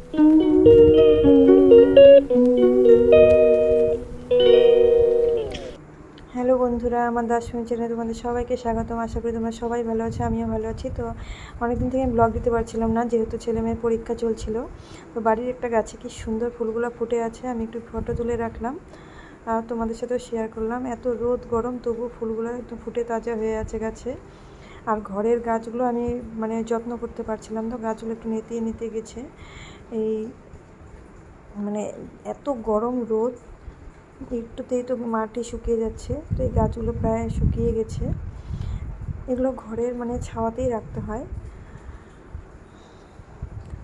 Hello বন্ধুরা, আমার দাসমিনী চ্যানেলে তোমাদের সবাইকে স্বাগতম। আশা করি তোমরা সবাই ভালো আছো, আমিও ভালো আছি। তো অনেকদিন থেকে আমি ব্লগ দিতে পারছিলাম না, যেহেতু ছেলে মেয়ের পরীক্ষা চলছিল। তো বাড়ির একটা গাছে কি সুন্দর ফুলগুলো ফুটে আছে, আমি একটু ফটো তুলে রাখলাম আর তোমাদের সাথেও শেয়ার করলাম। এত রোদ গরম, তবু ফুলগুলো একটু ফুটে তাজা হয়ে আছে গাছে। আর ঘরের গাছগুলো আমি যত্ন করতে পারছিলাম, তো গাছগুলো একটু নেতিয়ে গেছে। এই এত গরম রোদ, একটুতেই তো মাটি শুকিয়ে যাচ্ছে। তো এই গাছগুলো প্রায় শুকিয়ে গেছে। এগুলো ঘরের ছাওয়াতেই রাখতে হয়।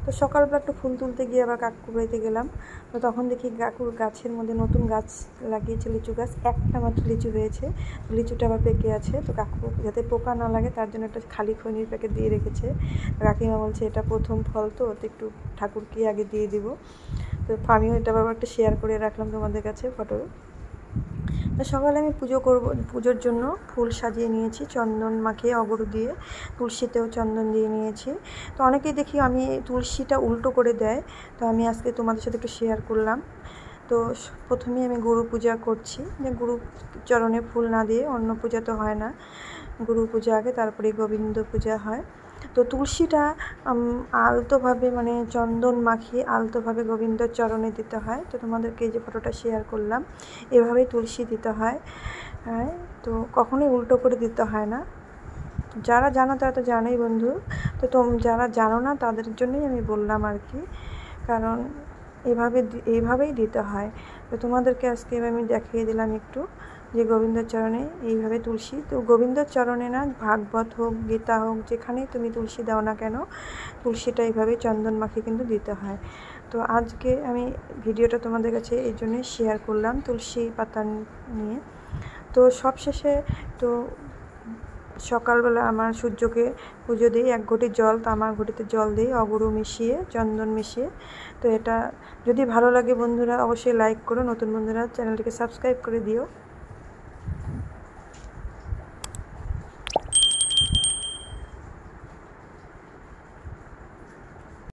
তো সকালবেলা একটু ফুল তুলতে গিয়ে আবার কাকু বাড়িতে গেলাম। তো তখন দেখি কাকুর গাছের মধ্যে নতুন গাছ লাগিয়েছে, লিচু গাছ। একটা মাত্র লিচু হয়েছে, লিচুটা আবার পেকে আছে। তো কাকু যাতে পোকা না লাগে তার জন্য একটা খালি খৈনির প্যাকেট দিয়ে রেখেছে। কাকিমা বলছে এটা প্রথম ফল, তো ওতে একটু ঠাকুরকে আগে দিয়ে দিব। তো আমিও এটা আবার একটা শেয়ার করে রাখলাম তোমাদের কাছে ফটো। তো সকালে আমি পুজো করব, পুজোর জন্য ফুল সাজিয়ে নিয়েছি চন্দন মাখিয়ে, অগরু দিয়ে, তুলসীতেও চন্দন দিয়ে নিয়েছি। তো অনেকেই দেখি আমি তুলসীটা উল্টো করে দেয়, তো আমি আজকে তোমাদের সাথে একটু শেয়ার করলাম। তো প্রথমেই আমি গুরু পূজা করছি, যে গুরু চরণে ফুল না দিয়ে অন্য পূজা তো হয় না, গুরু পূজা আগে, তারপরে গোবিন্দ পূজা হয়। তো তুলসীটা আলতোভাবে চন্দন মাখিয়ে আলতোভাবে গোবিন্দর চরণে দিতে হয়। তো তোমাদেরকে এই যে ফটোটা শেয়ার করলাম, এভাবেই তুলসী দিতে হয়। হ্যাঁ, তো কখনোই উল্টো করে দিতে হয় না। যারা জানো তারা তো জানোই বন্ধু, তো যারা জানো না তাদের জন্যই আমি বললাম আর কি, কারণ এইভাবেই দিতে হয়। তো তোমাদেরকে আজকে আমি দেখিয়ে দিলাম একটু, যে গোবিন্দর চরণে এইভাবে তুলসী। তো গোবিন্দর চরণে না, ভাগবত হোক, গীতা হোক, যেখানেই তুমি তুলসী দাও না কেন, তুলসীটা এইভাবেই চন্দন মাখিয়ে কিন্তু দিতে হয়। তো আজকে আমি ভিডিওটা তোমাদের কাছে এই জন্যই শেয়ার করলাম, তুলসী পাতা নিয়ে। তো সবশেষে তো সকালবেলা আমার সূর্যকে পুজো দিই, 1 ঘটি জল, তামার ঘটিতে জল দিই, অগুরু মিশিয়ে, চন্দন মিশিয়ে। তো এটা যদি ভালো লাগে বন্ধুরা অবশ্যই লাইক করো, নতুন বন্ধুরা চ্যানেলটিকে সাবস্ক্রাইব করে দিও।